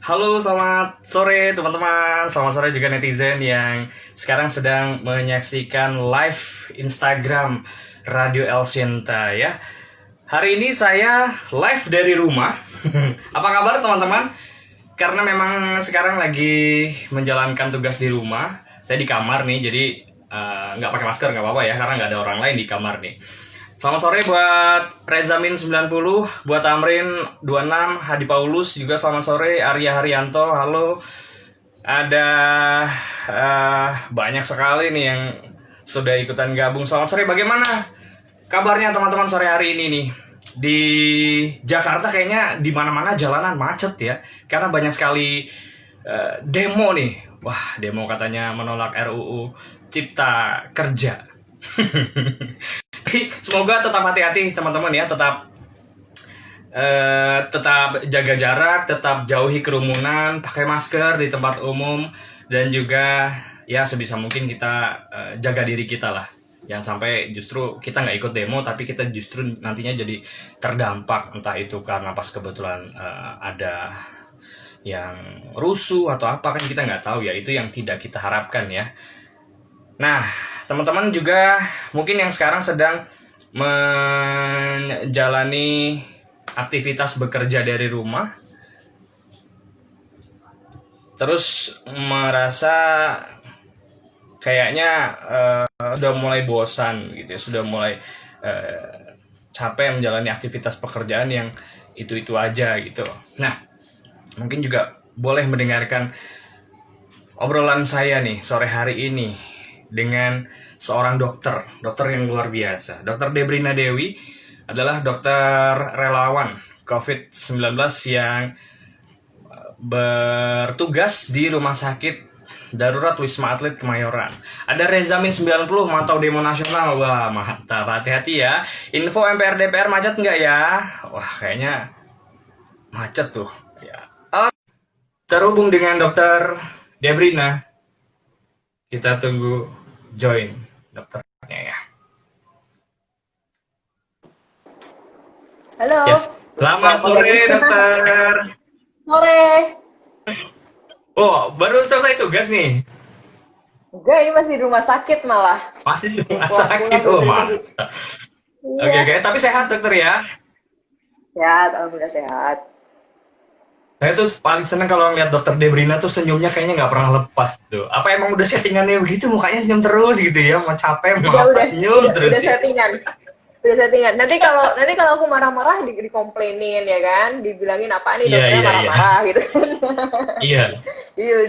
Halo, selamat sore teman-teman. Selamat sore juga netizen yang sekarang sedang menyaksikan live Instagram Radio El Sinta ya. Hari ini saya live dari rumah. Apa kabar teman-teman? Karena memang sekarang lagi menjalankan tugas di rumah. Saya di kamar nih, jadi nggak pakai masker nggak apa-apa ya, karena nggak ada orang lain di kamar nih. Selamat sore buat Rezamin 90, buat Amrin 26, Hadi Paulus juga selamat sore, Arya Haryanto, halo. Ada banyak sekali nih yang sudah ikutan gabung. Selamat sore, bagaimana kabarnya teman-teman sore hari ini nih? Di Jakarta kayaknya di mana-mana jalanan macet ya, karena banyak sekali demo nih. Wah, demo katanya menolak RUU Cipta Kerja. Semoga tetap hati-hati teman-teman ya, tetap jaga jarak, tetap jauhi kerumunan, pakai masker di tempat umum, dan juga ya sebisa mungkin kita jaga diri kita lah. Jangan sampai justru kita nggak ikut demo, tapi kita justru nantinya jadi terdampak, entah itu karena pas kebetulan ada yang rusuh atau apa, kan kita nggak tahu ya, itu yang tidak kita harapkan ya. Nah, teman-teman juga mungkin yang sekarang sedang menjalani aktivitas bekerja dari rumah, terus merasa kayaknya sudah mulai bosan gitu ya, sudah mulai capek menjalani aktivitas pekerjaan yang itu-itu aja gitu. Nah, mungkin juga boleh mendengarkan obrolan saya nih sore hari ini dengan seorang dokter yang luar biasa. Dr. Debrina Dewi adalah dokter relawan COVID-19 yang bertugas di Rumah Sakit Darurat Wisma Atlet Kemayoran. Ada Rezamin 90 mantau demo nasional. Wah, mantap. Hati-hati ya. Info MPR DPR macet nggak ya? Wah, kayaknya macet tuh. Ya. Terhubung dengan Dr. Debrina. Kita tunggu join dokternya ya. Halo. Yes. Selamat sore dokter. Sore. Oh, baru selesai tugas nih? Enggak, ini masih di rumah sakit malah. Masih di rumah sakit? Oh, mantap. Iya. Oke. Tapi sehat dokter ya? Sehat, alhamdulillah sehat. Saya tuh paling seneng kalau ngeliat dokter Debrina tuh senyumnya kayaknya nggak pernah lepas tuh. Apa emang udah settingannya begitu, mukanya senyum terus gitu ya? Mau capek, mau apa, senyum terus udah ya? settingan. Udah settingan. Nanti kalau aku marah-marah dikomplainin ya kan, dibilangin apa nih dokternya marah-marah gitu kan. Iya.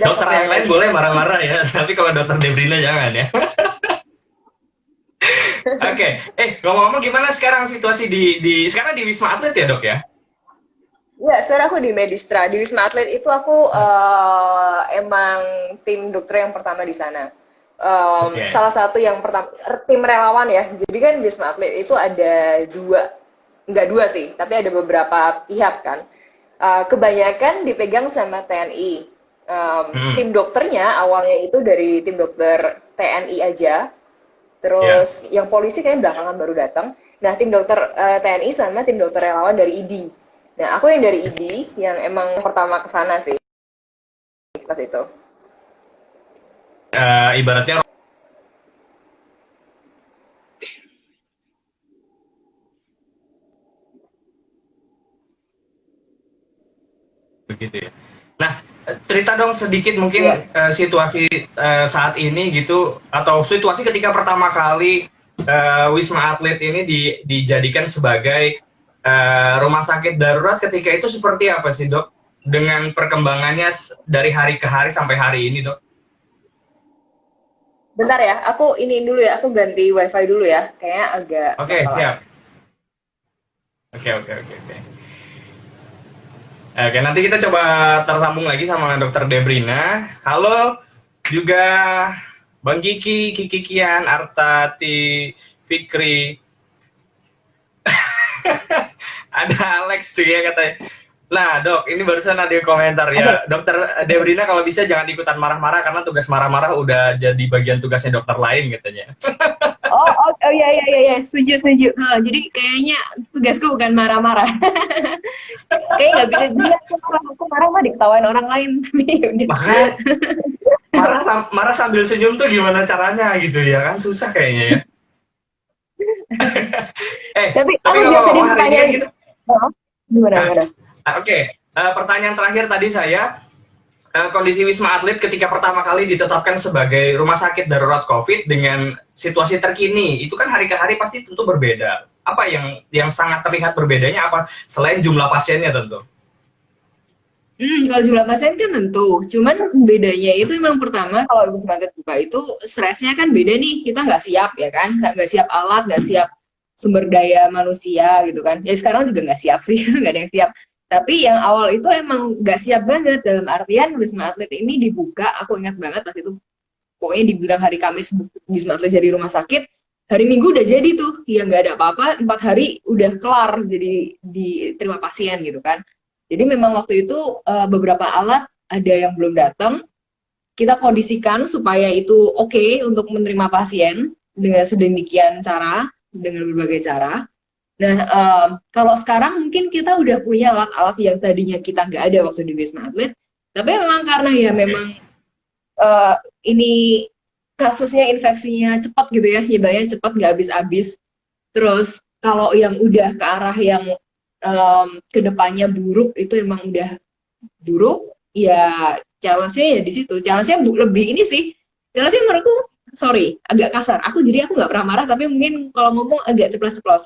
Dokter yang lain boleh marah-marah ya, tapi kalau dokter Debrina jangan ya. Oke. Ngomong-ngomong gimana sekarang situasi sekarang di Wisma Atlet ya dok ya? Ya, sekarang aku di Medistra. Di Wisma Atlet itu aku emang tim dokter yang pertama di sana. Salah satu yang pertama, tim relawan ya. Jadi kan di Wisma Atlet itu ada nggak dua sih, tapi ada beberapa pihak kan. Kebanyakan dipegang sama TNI. Tim dokternya awalnya itu dari tim dokter TNI aja. Terus yang polisi kayaknya belakangan baru datang. Nah, tim dokter TNI sama tim dokter relawan dari ID. Nah, aku yang dari ID, yang emang pertama ke sana sih, pas itu. Ibaratnya begitu ya. Nah, cerita dong sedikit mungkin situasi saat ini gitu, atau situasi ketika pertama kali Wisma Atlet ini dijadikan sebagai rumah sakit darurat, ketika itu seperti apa sih dok? Dengan perkembangannya dari hari ke hari sampai hari ini dok? Bentar ya, aku ini dulu ya, aku ganti wifi dulu ya, kayaknya agak. Oke, siap. Oke. Oke, nanti kita coba tersambung lagi sama dokter Debrina. Halo juga Bang Kiki, Kikian, Artati, Fikri. Ada Alex tuh ya katanya. Nah dok, ini barusan ada komentar ya, dokter Debrina kalau bisa jangan ikutan marah-marah, karena tugas marah-marah udah jadi bagian tugasnya dokter lain katanya. iya iya iya iya, setuju setuju. Jadi kayaknya tugasku bukan marah-marah. Kayaknya nggak bisa dilihat tuh, kalau aku marah mah diketawain orang lain. Tapi ya udah. Makanya marah sambil senyum tuh gimana caranya gitu ya kan, susah kayaknya ya. Tapi Tapi aku juga tadi ngomong-ngomong hari ini pertanyaan kan kita, gimana nah, gimana? oke. Pertanyaan terakhir tadi saya, kondisi Wisma Atlet ketika pertama kali ditetapkan sebagai rumah sakit darurat COVID dengan situasi terkini, itu kan hari ke hari pasti tentu berbeda. Apa yang sangat terlihat berbedanya apa selain jumlah pasiennya tentu? Kalau jumlah pasien kan tentu, cuman bedanya itu memang pertama kalau Wisma Atlet buka itu stresnya kan beda nih, kita nggak siap ya kan, nggak siap alat, nggak siap sumber daya manusia gitu kan. Ya sekarang juga nggak siap sih, nggak ada yang siap. Tapi yang awal itu emang nggak siap banget, dalam artian Wisma Atlet ini dibuka, aku ingat banget pas itu, pokoknya dibilang hari Kamis Wisma Atlet jadi rumah sakit, hari Minggu udah jadi tuh, ya nggak ada apa-apa, 4 hari udah kelar jadi diterima pasien gitu kan. Jadi memang waktu itu beberapa alat ada yang belum datang, kita kondisikan supaya itu oke untuk menerima pasien dengan sedemikian cara, dengan berbagai cara. Nah, kalau sekarang mungkin kita udah punya alat-alat yang tadinya kita nggak ada waktu di Wisma Atlet, tapi memang karena ya memang eh, ini kasusnya infeksinya cepat gitu ya, nyebarnya cepat nggak habis-habis. Terus kalau yang udah ke arah yang kedepannya buruk itu emang udah buruk, ya challenge-nya ya di situ. Challenge-nya lebih ini sih. Challenge-nya menurutku, sorry, agak kasar. Jadi aku nggak pernah marah, tapi mungkin kalau ngomong agak ceplos-ceplos.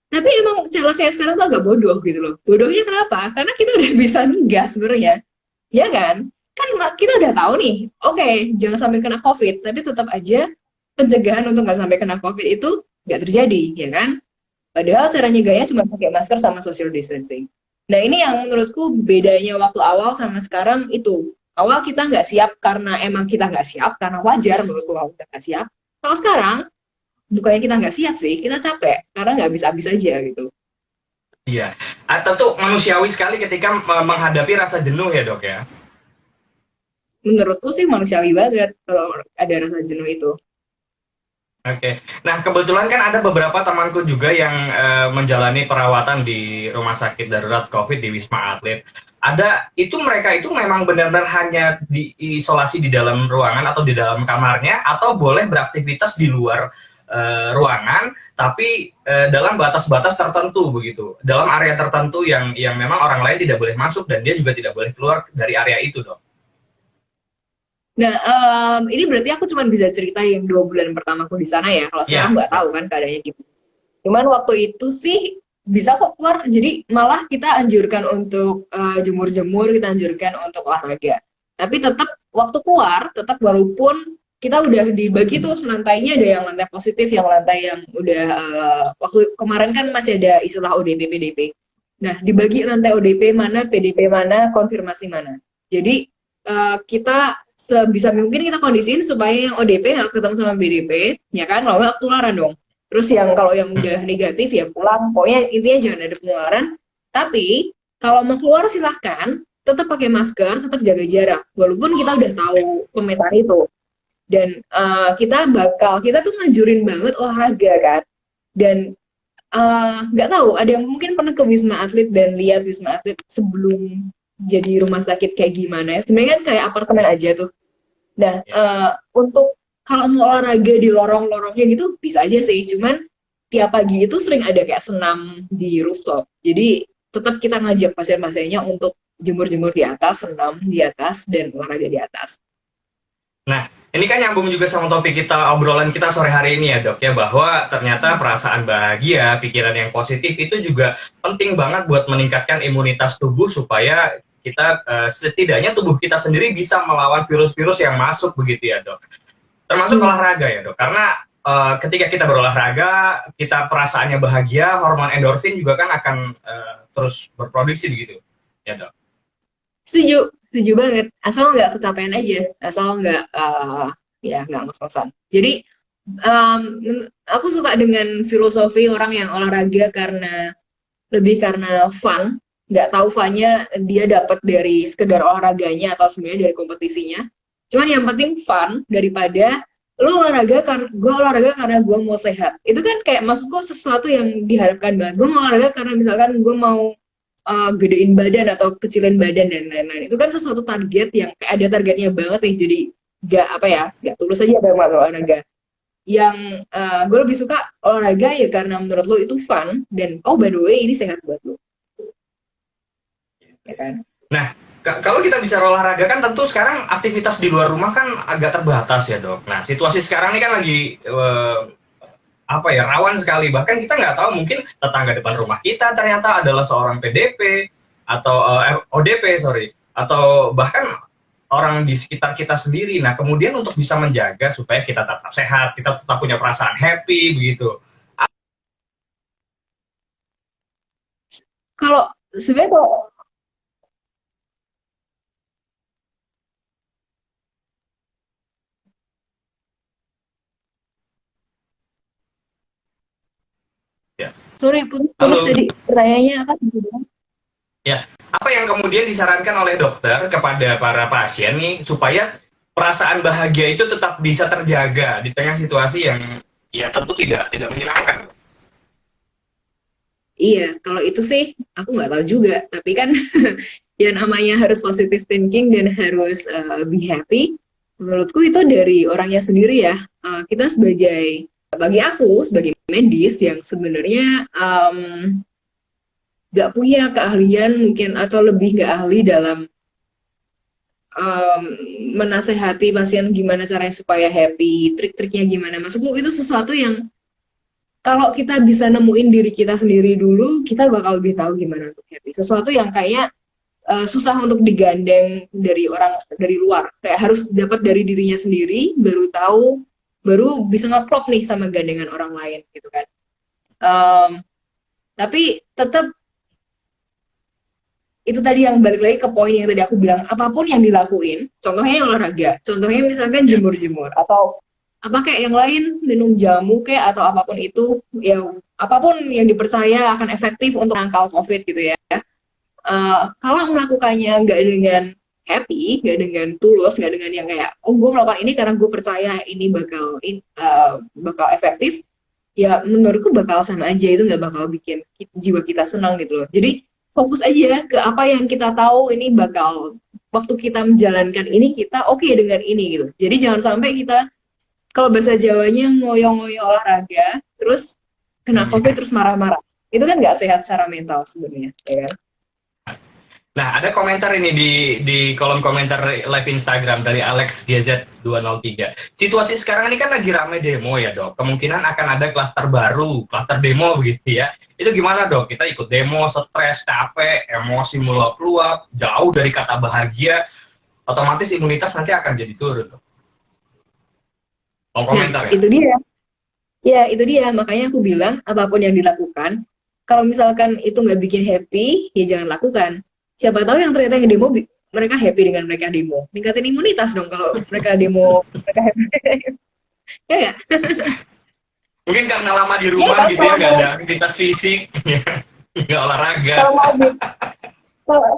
Tapi emang challenge-nya sekarang tuh agak bodoh gitu loh. Bodohnya kenapa? Karena kita udah bisa ngegas sebenarnya. Ya kan? Kan kita udah tahu nih, oke, jangan sampai kena COVID, tapi tetap aja pencegahan untuk nggak sampai kena COVID itu nggak terjadi, ya kan? Padahal cara nyegahnya cuma pakai masker sama social distancing. Nah ini yang menurutku bedanya waktu awal sama sekarang itu. Awal kita nggak siap karena emang kita nggak siap, karena wajar menurutku kalau kita nggak siap. Kalau sekarang, bukannya kita nggak siap sih, kita capek, karena nggak habis-habis aja gitu. Iya, tentu manusiawi sekali ketika menghadapi rasa jenuh ya dok ya. Menurutku sih manusiawi banget kalau ada rasa jenuh itu. Oke, nah kebetulan kan ada beberapa temanku juga yang menjalani perawatan di rumah sakit darurat COVID di Wisma Atlet. Mereka itu memang benar-benar hanya diisolasi di dalam ruangan atau di dalam kamarnya, atau boleh beraktivitas di luar ruangan, tapi dalam batas-batas tertentu begitu, dalam area tertentu yang memang orang lain tidak boleh masuk dan dia juga tidak boleh keluar dari area itu dok. Nah, ini berarti aku cuma bisa cerita yang 2 bulan pertama aku di sana ya. Kalau sekarang nggak tahu kan keadaannya gitu. Cuman waktu itu sih bisa kok keluar. Jadi malah kita anjurkan untuk jemur-jemur, kita anjurkan untuk olahraga. Tapi tetap waktu keluar, tetap walaupun kita udah dibagi tuh lantainya, ada yang lantai positif, yang lantai yang udah waktu kemarin kan masih ada istilah ODP, PDP. Nah, dibagi lantai ODP mana, PDP mana, konfirmasi mana. Jadi kita sebisa mungkin kita kondisiin supaya yang ODP nggak ketemu sama BDP, ya kan, kalau nggak ketularan dong. Terus yang kalau yang udah negatif ya pulang, pokoknya intinya jangan ada penularan. Tapi kalau mau keluar silahkan, tetap pakai masker, tetap jaga jarak, walaupun kita udah tahu pemetaan itu. Dan kita tuh ngajurin banget olahraga kan. Dan nggak tahu, ada yang mungkin pernah ke Wisma Atlet dan lihat Wisma Atlet sebelum jadi rumah sakit kayak gimana ya. Sebenarnya kan kayak apartemen aja tuh. Nah, untuk kalau mau olahraga di lorong-lorongnya gitu bisa aja sih. Cuman tiap pagi itu sering ada kayak senam di rooftop. Jadi tetap kita ngajak pasien-pasiennya untuk jemur-jemur di atas, senam di atas, dan olahraga di atas. Nah, ini kan nyambung juga sama topik kita, obrolan kita sore hari ini ya dok ya, bahwa ternyata perasaan bahagia, pikiran yang positif itu juga penting banget buat meningkatkan imunitas tubuh supaya kita setidaknya tubuh kita sendiri bisa melawan virus-virus yang masuk begitu ya dok. Termasuk olahraga ya dok, karena ketika kita berolahraga, kita perasaannya bahagia, hormon endorfin juga kan akan terus berproduksi begitu ya dok. Setuju banget. Asal nggak kecapean aja, asal nggak nggak ngos-ngosan. Jadi aku suka dengan filosofi orang yang olahraga lebih karena fun. Nggak tahu fun-nya dia dapat dari sekedar olahraganya atau sebenarnya dari kompetisinya. Cuman yang penting fun daripada lu olahraga kan, gue olahraga karena gue mau sehat. Itu kan kayak maksudku sesuatu yang diharapkan banget. Gue mau olahraga karena misalkan gue mau gedein badan atau kecilin badan dan lain-lain. Itu kan sesuatu target yang kayak ada targetnya banget nih. Jadi gak apa ya, gak tulus aja dalam olahraga. Yang gue lebih suka olahraga ya karena menurut lo itu fun dan oh by the way ini sehat buat lo. Ya kan? Nah, kalau kita bicara olahraga kan tentu sekarang aktivitas di luar rumah kan agak terbatas ya dok. Nah situasi sekarang ini kan lagi apa ya, rawan sekali. Bahkan kita nggak tahu, mungkin tetangga depan rumah kita ternyata adalah seorang PDP atau ODP sorry, atau bahkan orang di sekitar kita sendiri. Nah kemudian untuk bisa menjaga supaya kita tetap sehat, kita tetap punya perasaan happy begitu. Kalau sebenarnya kalau Ya. sorry putus Halo. tadi pertanyaannya apa? Ya, apa yang kemudian disarankan oleh dokter kepada para pasien nih supaya perasaan bahagia itu tetap bisa terjaga di tengah situasi yang ya tentu tidak menyenangkan. Iya, kalau itu sih aku nggak tahu juga. Tapi kan ya namanya harus positive thinking dan harus be happy. Menurutku itu dari orangnya sendiri ya. Kita sebagai, bagi aku sebagai medis yang sebenarnya nggak punya keahlian mungkin atau lebih nggak ahli dalam menasehati pasien gimana caranya supaya happy, trik-triknya gimana. Maksudku itu sesuatu yang kalau kita bisa nemuin diri kita sendiri dulu, kita bakal lebih tahu gimana untuk happy. Sesuatu yang kayak susah untuk digandeng dari orang dari luar. Kayak harus dapat dari dirinya sendiri, baru tahu, baru bisa ngeklop nih sama gandengan orang lain gitu kan. Tapi tetap itu tadi yang balik lagi ke poin yang tadi aku bilang, apapun yang dilakuin, contohnya olahraga, contohnya misalkan jemur-jemur atau apa kayak yang lain, minum jamu kayak atau apapun itu, ya apapun yang dipercaya akan efektif untuk menangkal COVID gitu ya. Kalau melakukannya nggak dengan happy, nggak dengan tulus, nggak dengan yang kayak oh gue melakukan ini karena gue percaya ini bakal efektif, ya menurutku bakal sama aja, itu nggak bakal bikin jiwa kita senang gitu loh. Jadi fokus aja ke apa yang kita tahu ini bakal waktu kita menjalankan ini kita oke dengan ini gitu. Jadi jangan sampai kita kalau bahasa Jawanya ngoyo-ngoyo olahraga terus kena COVID terus marah-marah. Itu kan nggak sehat secara mental sebenarnya, ya kan? Nah, ada komentar ini di kolom komentar live Instagram dari Alex GZ203. Situasi sekarang ini kan lagi rame demo ya dok. Kemungkinan akan ada klaster baru, klaster demo begitu ya. Itu gimana dok? Kita ikut demo, stres, capek, emosi meluap-luap, jauh dari kata bahagia, otomatis imunitas nanti akan jadi turun dok. Komentar ya? Itu dia. Ya, itu dia. Makanya aku bilang apapun yang dilakukan, kalau misalkan itu nggak bikin happy, ya jangan lakukan. Siapa tahu yang ternyata yang demo mereka happy dengan mereka demo. Ningkatin imunitas dong kalau mereka demo, mereka happy. Ya nggak? Mungkin karena lama di rumah ya, gitu ya, nggak ada aktivitas fisik, nggak olahraga.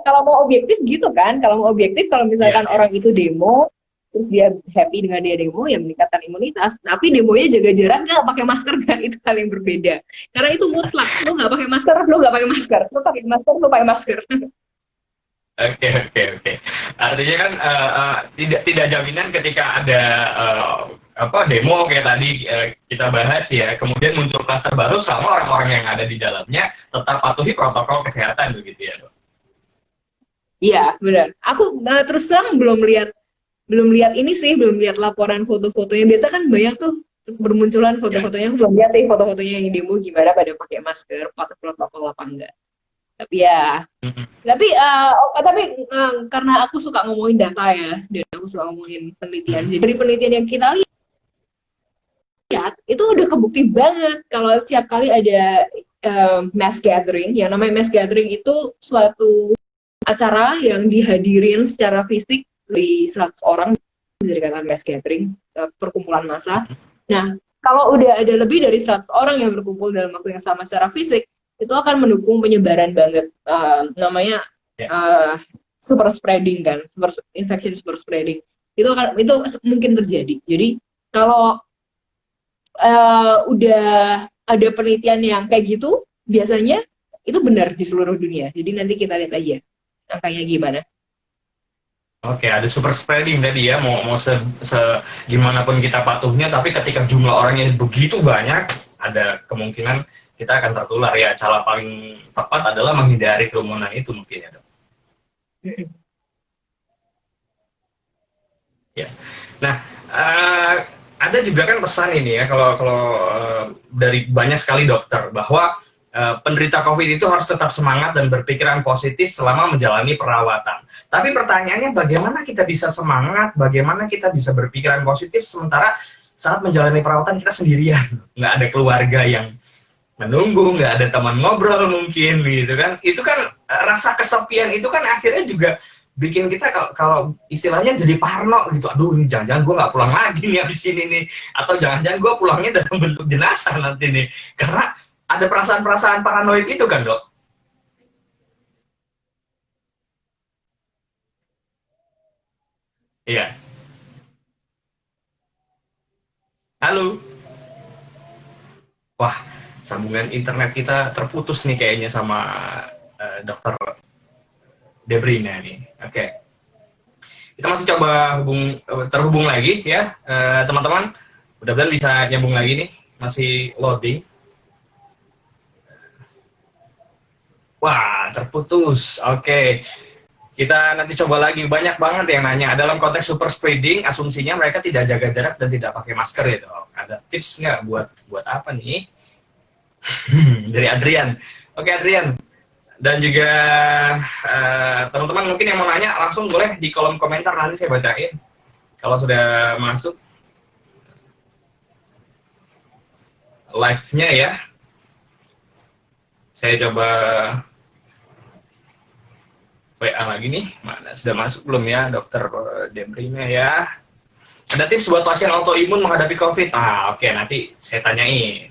Kalau mau objektif gitu kan, kalau mau objektif kalau misalkan orang itu demo, terus dia happy dengan dia demo, ya meningkatkan imunitas. Tapi demonya jaga jarak, nggak pakai masker kan, itu hal yang berbeda. Karena itu mutlak, lo nggak pakai masker, lo nggak pakai masker, lo pakai masker, lo pakai masker. Oke. Artinya kan tidak jaminan ketika ada demo kayak tadi kita bahas ya, kemudian muncul klaster baru selama orang-orang yang ada di dalamnya tetap patuhi protokol kesehatan begitu ya dok? Iya benar. Aku terus terang belum lihat ini sih, belum lihat laporan foto-fotonya. Biasa kan banyak tuh bermunculan foto-fotonya. Aku belum lihat sih foto-fotonya yang demo gimana pada pakai masker, pakai protokol apa enggak. Tapi ya, tapi karena aku suka ngomongin data ya, dan aku suka ngomongin penelitian. Jadi dari penelitian yang kita lihat, itu udah kebukti banget kalau setiap kali ada mass gathering, yang namanya mass gathering itu suatu acara yang dihadirin secara fisik dari 100 orang, dari kata mass gathering, perkumpulan massa. Nah, kalau udah ada lebih dari 100 orang yang berkumpul dalam waktu yang sama secara fisik, itu akan mendukung penyebaran banget, namanya super spreading kan, infection super spreading. Itu mungkin terjadi. Jadi Kalau udah ada penelitian yang kayak gitu, biasanya itu benar di seluruh dunia. Jadi nanti kita lihat aja angkanya gimana. Oke, ada super spreading tadi ya, mau gimana pun kita patuhnya, tapi ketika jumlah orangnya begitu banyak, ada kemungkinan kita akan tertular ya. Cara paling tepat adalah menghindari kerumunan itu mungkin ya, Dok. Ya. Nah, ada juga kan pesan ini ya, kalau dari banyak sekali dokter bahwa penderita COVID itu harus tetap semangat dan berpikiran positif selama menjalani perawatan. Tapi pertanyaannya, bagaimana kita bisa semangat, bagaimana kita bisa berpikiran positif sementara saat menjalani perawatan kita sendirian, nggak ada keluarga yang menunggu, nggak ada teman ngobrol mungkin gitu kan. Itu kan rasa kesepian itu kan akhirnya juga bikin kita kalau istilahnya jadi parno gitu. Aduh, ini jangan-jangan gue nggak pulang lagi nih habis ini nih, atau jangan-jangan gue pulangnya dalam bentuk jenazah nanti nih, karena ada perasaan-perasaan paranoid itu kan, Dok? Iya. Halo. Wah, sambungan internet kita terputus nih kayaknya sama Dokter Debrina nih. Oke. Kita masih coba terhubung lagi ya, teman-teman. Mudah-mudahan bisa nyambung lagi nih. Masih loading. Wah, terputus. Oke. Kita nanti coba lagi. Banyak banget yang nanya. Dalam konteks super spreading, asumsinya mereka tidak jaga jarak dan tidak pakai masker ya, Dok. Ada tips nggak buat apa nih? Dari Adrian. Oke, Adrian. Dan juga teman-teman mungkin yang mau nanya, langsung boleh di kolom komentar, nanti saya bacain. Kalau sudah masuk live-nya ya. Saya coba WA lagi nih, mana sudah masuk belum ya, Dokter Debrina ya. Ada tips buat pasien autoimun menghadapi COVID? Oke, nanti saya tanyain.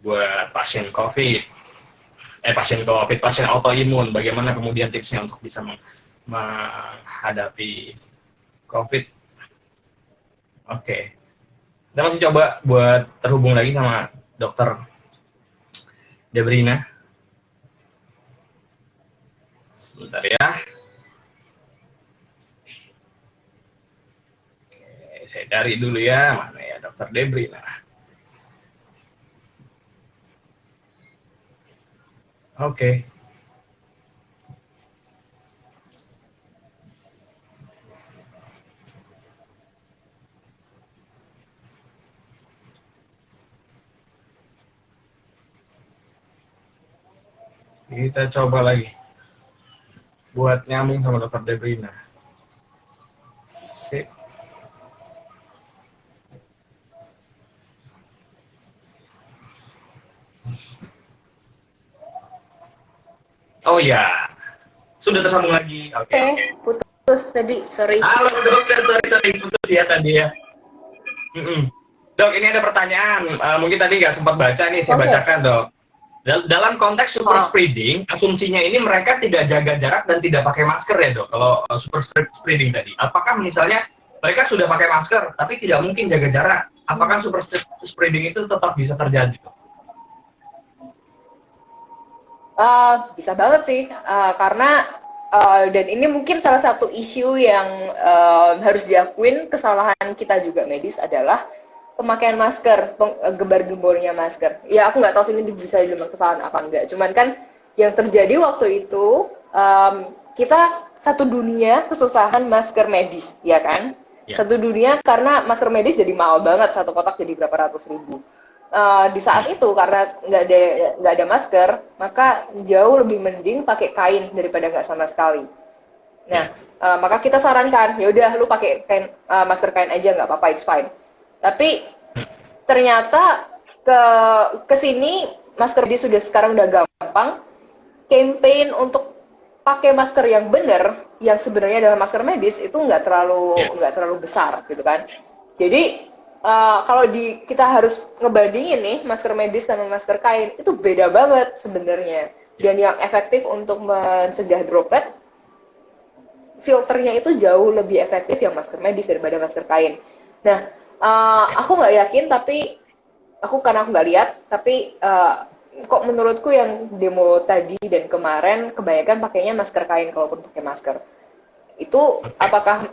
Buat pasien COVID, pasien autoimun, bagaimana kemudian tipsnya untuk bisa menghadapi COVID? Oke. Kita masih coba buat terhubung lagi sama Dokter Debrina. Sebentar ya. Oke, saya cari dulu ya, mana ya Dokter Debrina. Oke. Kita coba lagi buat nyambung sama Dokter Debrina. Sip. Oh ya, sudah tersambung lagi. Oke. Putus tadi, sorry. Halo Dokter, sorry putus ya tadi ya. Dok, ini ada pertanyaan. Mungkin tadi nggak sempat baca nih, saya bacakan, Dok. Dalam konteks super spreading, asumsinya ini mereka tidak jaga jarak dan tidak pakai masker ya, Dok. Kalau super spreading tadi, apakah misalnya mereka sudah pakai masker tapi tidak mungkin jaga jarak? Apakah super spreading itu tetap bisa terjadi, Dok? Bisa banget sih, karena dan ini mungkin salah satu isu yang harus diakuin, kesalahan kita juga medis adalah pemakaian masker, gembar-gembornya masker. Ya aku nggak tahu sih ini bisa dibilang kesalahan apa enggak. Cuman kan yang terjadi waktu itu kita satu dunia kesusahan masker medis, ya kan? Yeah. Satu dunia karena masker medis jadi mahal banget, satu kotak jadi berapa ratus ribu. Di saat itu karena nggak ada masker, maka jauh lebih mending pakai kain daripada nggak sama sekali. Nah, maka kita sarankan, ya udah lu pakai kain, masker kain aja nggak apa-apa, it's fine. Tapi ternyata ke sini masker medis sudah sekarang udah gampang. Campaign untuk pakai masker yang benar, yang sebenarnya adalah masker medis itu nggak terlalu besar gitu kan. Jadi kalau kita harus ngebandingin nih masker medis sama masker kain itu beda banget sebenarnya. Dan yang efektif untuk mencegah droplet filternya itu jauh lebih efektif yang masker medis daripada masker kain. Nah, aku nggak yakin, tapi karena aku nggak lihat, tapi kok menurutku yang demo tadi dan kemarin kebanyakan pakainya masker kain kalaupun pakai masker. Itu apakah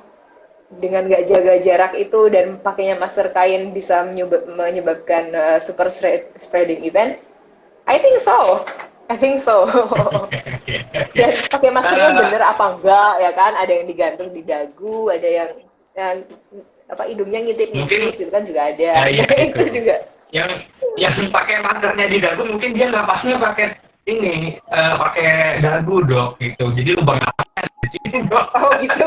dengan nggak jaga jarak itu dan pakainya masker kain bisa menyebabkan super spreading event? I think so. I think so. Dan pakai maskernya bener apa enggak ya kan? Ada yang digantung di dagu, ada yang apa hidungnya ngintip-ngintip gitu kan juga ada. Ya, itu juga. Yang pakai maskernya di dagu mungkin dia napasnya pakai ini pakai dagu dok gitu. Jadi lubang napasnya di sini dok. Oh gitu.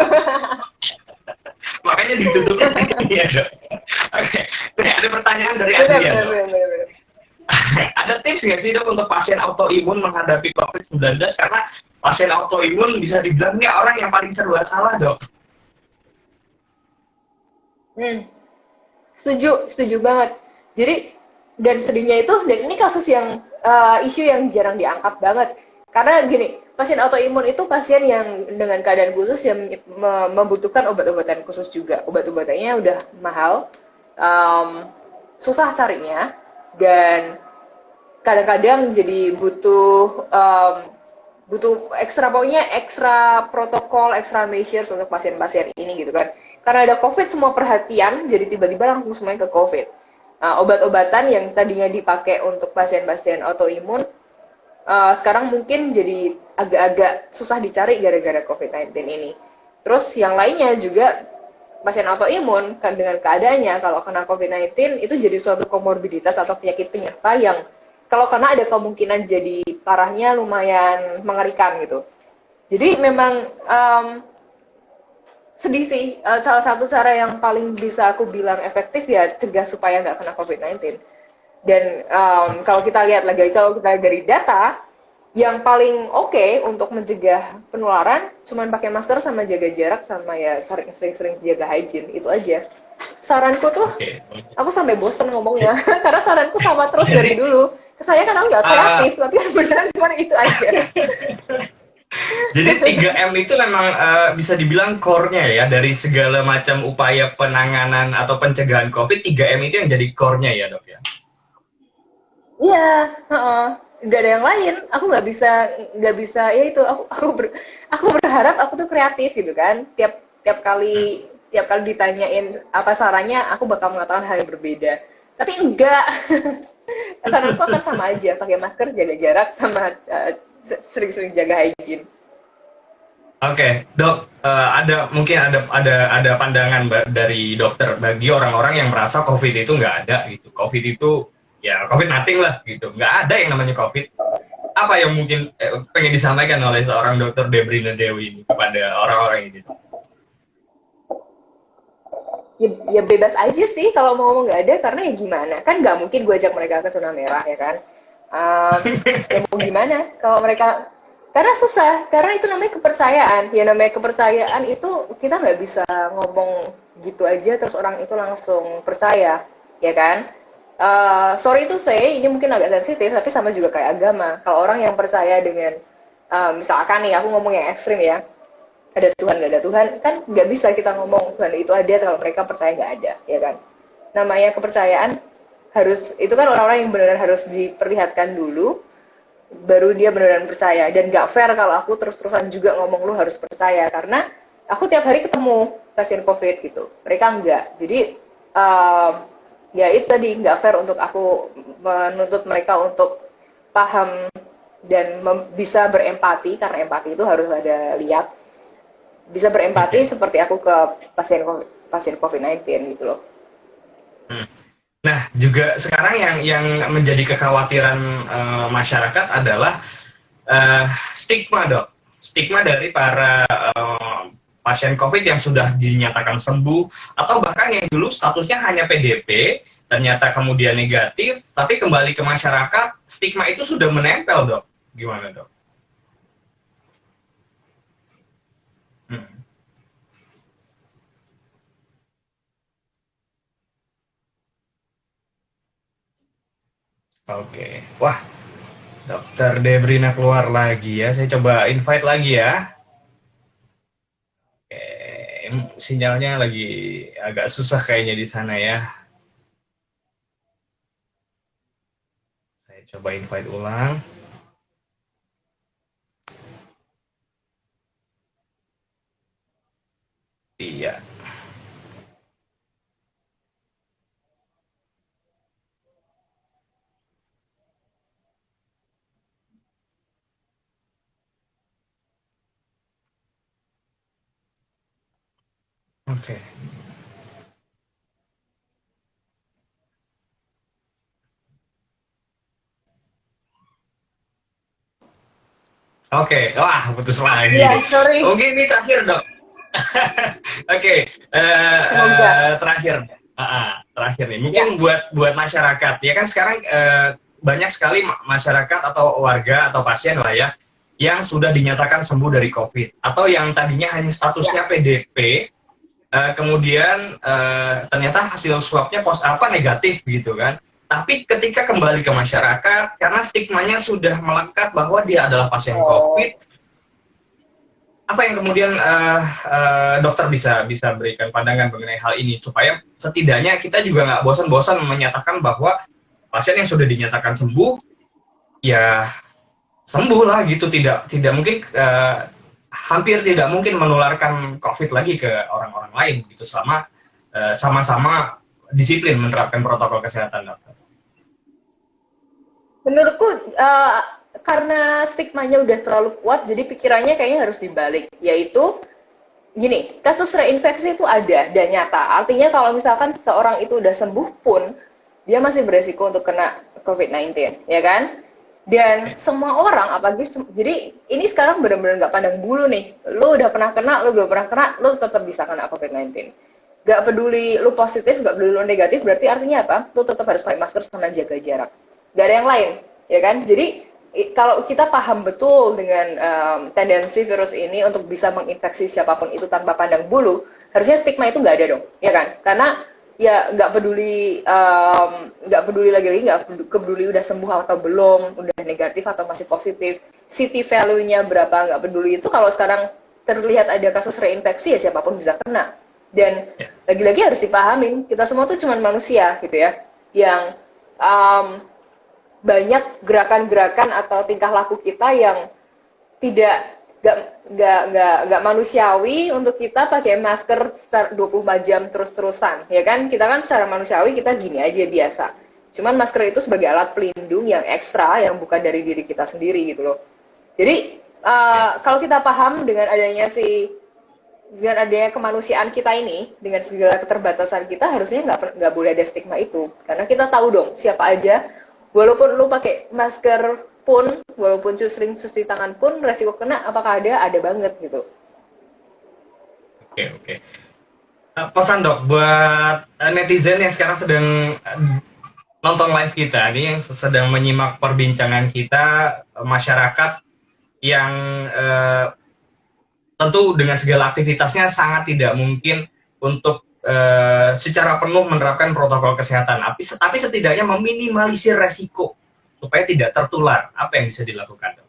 Makanya ditutupin ya dok. Oke. Nah, ada pertanyaan dari Adi ya dok. Bener. Ada tips nggak sih dok untuk pasien autoimun menghadapi COVID-19 karena pasien autoimun bisa dibilang ini orang yang paling serba salah dok. Setuju banget. Jadi dan sedihnya itu, dan ini kasus yang isu yang jarang diangkat banget. Karena gini, pasien autoimun itu pasien yang dengan keadaan khusus yang membutuhkan obat-obatan khusus juga. Obat-obatannya udah mahal, susah carinya, dan kadang-kadang jadi butuh ekstra protokol, ekstra measures untuk pasien-pasien ini gitu kan. Karena ada COVID, semua perhatian jadi tiba-tiba langsung semuanya ke COVID. Nah, obat-obatan yang tadinya dipakai untuk pasien-pasien autoimun sekarang mungkin jadi agak-agak susah dicari gara-gara COVID-19 ini. Terus yang lainnya juga pasien autoimun kan dengan keadaannya kalau kena COVID-19 itu jadi suatu komorbiditas atau penyakit penyerta yang kalau kena ada kemungkinan jadi parahnya lumayan mengerikan gitu. Jadi memang sedih sih. Salah satu cara yang paling bisa aku bilang efektif ya cegah supaya nggak kena COVID-19. Dan kalau kita lihat dari data, yang paling oke untuk mencegah penularan cuman pakai masker sama jaga jarak sama ya sering-sering jaga hygiene, itu aja. Saranku tuh, aku sampai bosen ngomongnya, karena saranku sama terus dari dulu. Saya kan aku nggak kreatif, tapi beneran cuma itu aja. Jadi 3M itu memang bisa dibilang core-nya ya dari segala macam upaya penanganan atau pencegahan COVID, 3M itu yang jadi core-nya ya dok ya? Iya, nggak ada yang lain. Aku nggak bisa ya itu. Aku berharap aku tuh kreatif gitu kan. Tiap kali ditanyain apa sarannya, aku bakal mengatakan hal yang berbeda. Tapi enggak. Saranku akan sama aja, pakai masker, jaga jarak, sama sering-sering jaga hygiene. Oke, dok, mungkin ada pandangan dari dokter bagi orang-orang yang merasa COVID itu nggak ada gitu. COVID itu ya COVID nothing lah gitu, nggak ada yang namanya COVID. Apa yang mungkin pengen disampaikan oleh seorang dokter Debrina Dewi ini kepada orang-orang ini? Ya bebas aja sih kalau mau ngomong nggak ada, karena ya gimana, kan nggak mungkin gue ajak mereka ke zona merah ya kan. Ya mau gimana kalau mereka, karena susah, karena itu namanya kepercayaan. Ya namanya kepercayaan itu kita nggak bisa ngomong gitu aja terus orang itu langsung percaya, ya kan. Sorry to say, ini mungkin agak sensitif, tapi sama juga kayak agama. Kalau orang yang percaya dengan misalkan nih aku ngomong yang ekstrim ya, ada Tuhan nggak ada Tuhan, kan nggak bisa kita ngomong Tuhan itu ada kalau mereka percaya nggak ada, ya kan. Namanya kepercayaan itu kan orang-orang yang benar-benar harus diperlihatkan dulu, baru dia benar-benar percaya. Dan nggak fair kalau aku terus-terusan juga ngomong lu harus percaya, karena aku tiap hari ketemu pasien COVID gitu, mereka nggak. Jadi ya itu tadi, nggak fair untuk aku menuntut mereka untuk paham dan bisa berempati, karena empati itu harus ada lihat. Bisa berempati seperti aku ke pasien COVID-19 gitu loh. Nah, juga sekarang yang menjadi kekhawatiran masyarakat adalah stigma dok. Stigma dari para pasien COVID yang sudah dinyatakan sembuh, atau bahkan yang dulu statusnya hanya PDP, ternyata kemudian negatif, tapi kembali ke masyarakat, stigma itu sudah menempel dok. Gimana dok? Oke, wah, Dokter Debrina keluar lagi ya. Saya coba invite lagi ya. sinyalnya lagi agak susah kayaknya di sana ya. Saya coba invite ulang. Iya. Oke. Oke, wah putus lagi Iya, nih. sorry. Mungkin ini terakhir dok. Oke, Semoga. terakhir, terakhir nih. Mungkin Ya. buat masyarakat, ya kan sekarang banyak sekali masyarakat atau warga atau pasien lah ya, yang sudah dinyatakan sembuh dari COVID atau yang tadinya hanya statusnya Ya. PDP, kemudian ternyata hasil swabnya negatif gitu kan. Tapi ketika kembali ke masyarakat, karena stigmanya sudah melekat bahwa dia adalah pasien Oh. COVID, apa yang kemudian dokter bisa berikan pandangan mengenai hal ini supaya setidaknya kita juga nggak bosan-bosan menyatakan bahwa pasien yang sudah dinyatakan sembuh ya sembuh lah gitu, tidak mungkin hampir tidak mungkin menularkan COVID lagi ke orang-orang lain gitu selama sama-sama disiplin menerapkan protokol kesehatan, dokter. Menurutku karena stigmanya udah terlalu kuat, jadi pikirannya kayaknya harus dibalik, yaitu gini, kasus reinfeksi itu ada dan nyata. Artinya kalau misalkan seseorang itu udah sembuh pun, dia masih beresiko untuk kena COVID-19, ya kan? Dan semua orang, apalagi, jadi ini sekarang benar-benar nggak pandang bulu nih. Lu udah pernah kena, lu belum pernah kena, lu tetap bisa kena COVID-19. Nggak peduli lu positif, nggak peduli lu negatif, berarti artinya apa? Lu tetap harus pakai masker sama jaga jarak. Nggak ada yang lain, ya kan? Jadi kalau kita paham betul dengan tendensi virus ini untuk bisa menginfeksi siapapun itu tanpa pandang bulu, harusnya stigma itu nggak ada dong, ya kan? Karena ya nggak peduli lagi nggak peduli udah sembuh atau belum, udah negatif atau masih positif, city value-nya berapa nggak peduli itu. Kalau sekarang terlihat ada kasus reinfeksi ya siapapun bisa kena. Dan lagi-lagi harus dipahamin kita semua tuh cuma manusia gitu ya, yang banyak gerakan-gerakan atau tingkah laku kita yang tidak nggak manusiawi untuk kita pakai masker 24 jam terus-terusan, ya kan? Kita kan secara manusiawi kita gini aja biasa. Cuman masker itu sebagai alat pelindung yang ekstra yang bukan dari diri kita sendiri gitu loh. Jadi kalau kita paham dengan adanya kemanusiaan kita ini, dengan segala keterbatasan kita, harusnya nggak boleh ada stigma itu, karena kita tahu dong siapa aja. Walaupun lu pakai masker pun, walaupun sering cuci tangan pun, resiko kena apakah ada banget gitu. Oke. Pesan dok buat netizen yang sekarang sedang nonton live kita, ini yang sedang menyimak perbincangan kita, masyarakat yang tentu dengan segala aktivitasnya sangat tidak mungkin untuk secara penuh menerapkan protokol kesehatan, tapi setidaknya meminimalisir resiko supaya tidak tertular. Apa yang bisa dilakukan?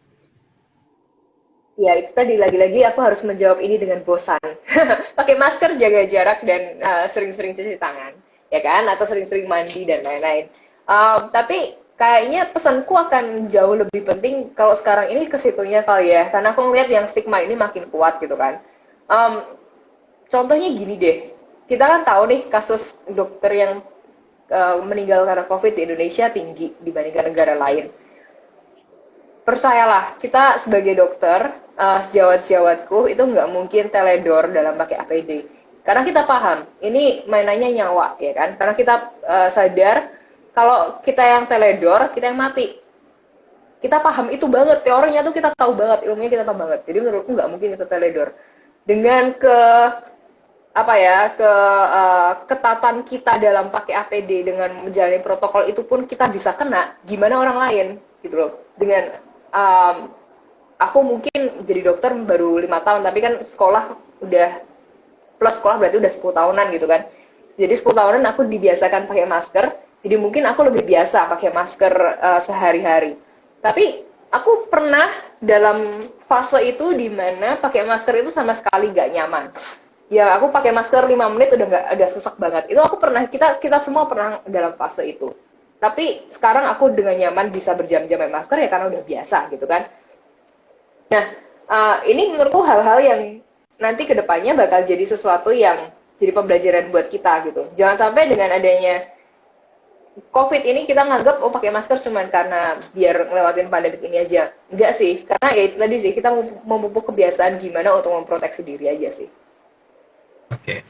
Ya itu tadi, lagi-lagi aku harus menjawab ini dengan bosan. Pakai masker, jaga jarak, dan sering-sering cuci tangan, ya kan? Atau sering-sering mandi dan lain-lain. Tapi kayaknya pesanku akan jauh lebih penting kalau sekarang ini ke situnya kali ya, karena aku ngeliat yang stigma ini makin kuat gitu kan. Contohnya gini deh, kita kan tahu nih kasus dokter yang meninggal karena COVID di Indonesia tinggi dibandingkan negara lain. Percayalah, kita sebagai dokter, sejawat-sejawatku itu nggak mungkin teledor dalam pakai APD. Karena kita paham, ini mainannya nyawa, ya kan? Karena kita sadar kalau kita yang teledor, kita yang mati. Kita paham itu banget, teorinya tuh kita tahu banget, ilmunya kita tahu banget. Jadi menurutku nggak mungkin kita teledor. Dengan ketatan kita dalam pakai APD, dengan menjalani protokol itu pun kita bisa kena, gimana orang lain gitu loh. Dengan aku mungkin jadi dokter baru 5 tahun, tapi kan sekolah udah, plus sekolah berarti udah 10 tahunan gitu kan. Jadi 10 tahunan aku dibiasakan pakai masker, jadi mungkin aku lebih biasa pakai masker sehari-hari. Tapi aku pernah dalam fase itu di mana pakai masker itu sama sekali gak nyaman. ya aku pakai masker 5 menit udah nggak ada sesak banget. Itu aku pernah, kita semua pernah dalam fase itu. Tapi sekarang aku dengan nyaman bisa berjam-jam pakai masker ya karena udah biasa gitu kan. Nah, ini menurutku hal-hal yang nanti kedepannya bakal jadi sesuatu yang jadi pembelajaran buat kita gitu. Jangan sampai dengan adanya COVID ini kita nganggap oh pakai masker cuman karena biar ngelewatin pandemi ini aja. Enggak sih, karena ya itu tadi sih kita memupuk kebiasaan gimana untuk memproteksi diri aja sih. Oke.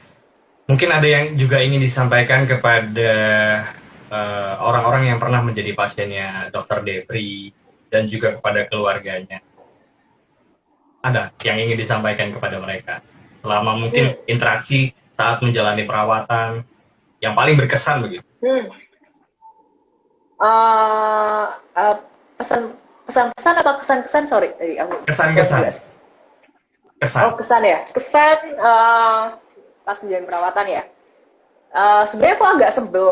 Mungkin ada yang juga ingin disampaikan kepada orang-orang yang pernah menjadi pasiennya Dr. Debri dan juga kepada keluarganya. Ada yang ingin disampaikan kepada mereka selama mungkin interaksi saat menjalani perawatan yang paling berkesan begitu. Pesan-pesan atau kesan-kesan, sorry tadi aku kesan-kesan. Oh, kesan ya. Kesan pas menjalani perawatan ya. Sebenarnya aku agak sebel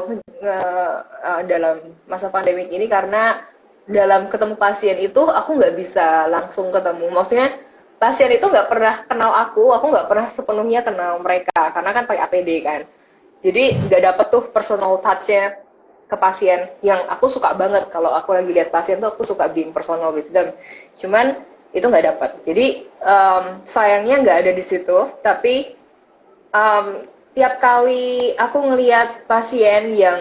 dalam masa pandemi ini karena dalam ketemu pasien itu aku nggak bisa langsung ketemu. Maksudnya pasien itu nggak pernah kenal aku nggak pernah sepenuhnya kenal mereka karena kan pakai APD kan. Jadi nggak dapet tuh personal touch-nya ke pasien yang aku suka banget. Kalau aku lagi lihat pasien tuh aku suka being personal with them. Cuman itu nggak dapet. Jadi sayangnya nggak ada di situ. Tapi tiap kali aku ngelihat pasien yang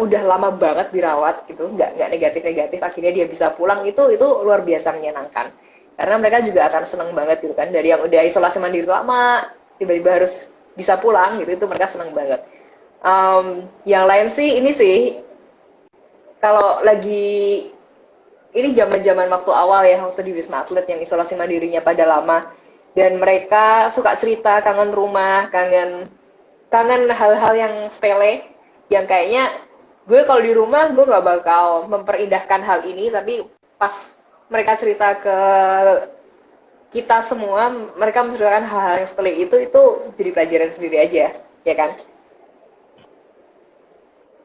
udah lama banget dirawat gitu, nggak negatif, akhirnya dia bisa pulang, itu luar biasa menyenangkan. Karena mereka juga akan seneng banget gitu kan, dari yang udah isolasi mandiri lama, tiba-tiba harus bisa pulang gitu, itu mereka seneng banget. Yang lain sih, ini sih, kalau lagi, ini zaman-zaman waktu awal ya, waktu di Wisma Atlet yang isolasi mandirinya pada lama, dan mereka suka cerita kangen rumah, kangen hal-hal yang sepele, yang kayaknya gue kalau di rumah gue nggak bakal memperindahkan hal ini, tapi pas mereka cerita ke kita semua, mereka menceritakan hal-hal yang sepele itu jadi pelajaran sendiri aja, ya kan?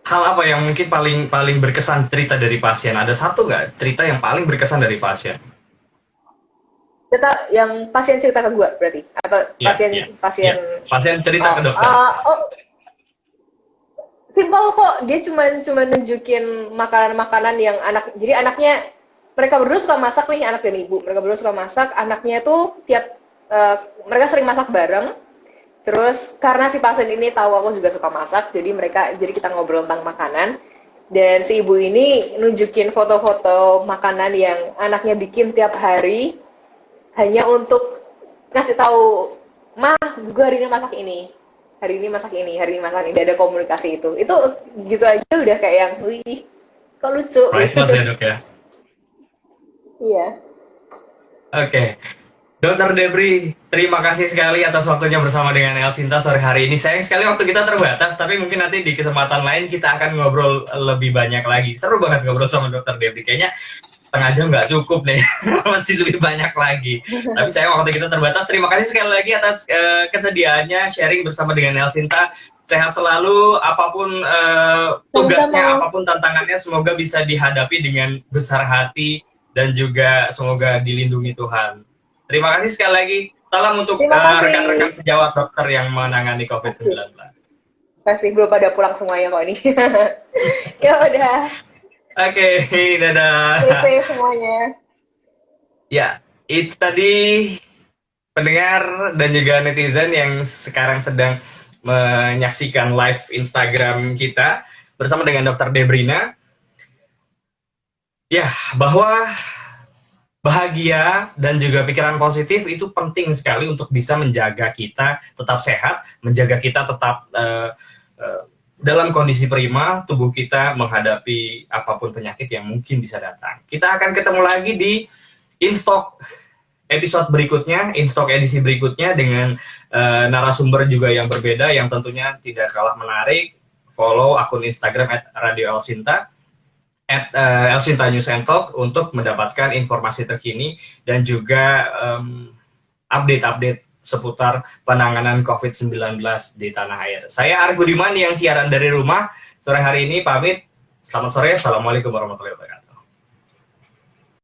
Hal apa yang mungkin paling berkesan cerita dari pasien? Ada satu nggak cerita yang paling berkesan dari pasien? Cerita yang pasien cerita ke gue berarti? Atau pasien cerita ke dokter? Simpel kok, dia cuma nunjukin makanan-makanan yang jadi anaknya, mereka berdua suka masak nih, anak dan ibu, mereka berdua suka masak, anaknya tuh mereka sering masak bareng, terus karena si pasien ini tahu aku juga suka masak, jadi kita ngobrol tentang makanan, dan si ibu ini nunjukin foto-foto makanan yang anaknya bikin tiap hari, hanya untuk ngasih tahu, "Mah, gue hari ini masak ini. Hari ini masak ini, gak ada komunikasi itu gitu aja udah kayak yang, wih, kok lucu." Priceless ya dok ya? Iya. Oke. Dr. Debri, terima kasih sekali atas waktunya bersama dengan Elsinta sore hari ini. Sayang sekali waktu kita terbatas, tapi mungkin nanti di kesempatan lain kita akan ngobrol lebih banyak lagi. Seru banget ngobrol sama Dr. Debri, kayaknya setengah jam nggak cukup nih, mesti lebih banyak lagi. Tapi sayang waktu kita terbatas. Terima kasih sekali lagi atas kesediaannya sharing bersama dengan Elsinta. Sehat selalu, apapun tugasnya, apapun tantangannya, semoga bisa dihadapi dengan besar hati dan juga semoga dilindungi Tuhan. Terima kasih sekali lagi. Salam untuk rekan-rekan sejawat dokter yang menangani COVID-19. Pasti belum pada pulang semuanya kok ini. Ya udah. Oke, dadah. Stay semuanya. Ya, itu tadi pendengar dan juga netizen yang sekarang sedang menyaksikan live Instagram kita bersama dengan Dr. Debrina. Ya, bahwa bahagia dan juga pikiran positif itu penting sekali untuk bisa menjaga kita tetap sehat, menjaga kita tetap dalam kondisi prima, tubuh kita menghadapi apapun penyakit yang mungkin bisa datang. Kita akan ketemu lagi di InStock episode berikutnya, InStock edisi berikutnya dengan narasumber juga yang berbeda yang tentunya tidak kalah menarik. Follow akun Instagram @radioelsinta @Elsinta News and Talk untuk mendapatkan informasi terkini dan juga update-update seputar penanganan COVID-19 di tanah air. Saya Arif Budiman yang siaran dari rumah sore hari ini pamit. Selamat sore, assalamualaikum warahmatullahi wabarakatuh.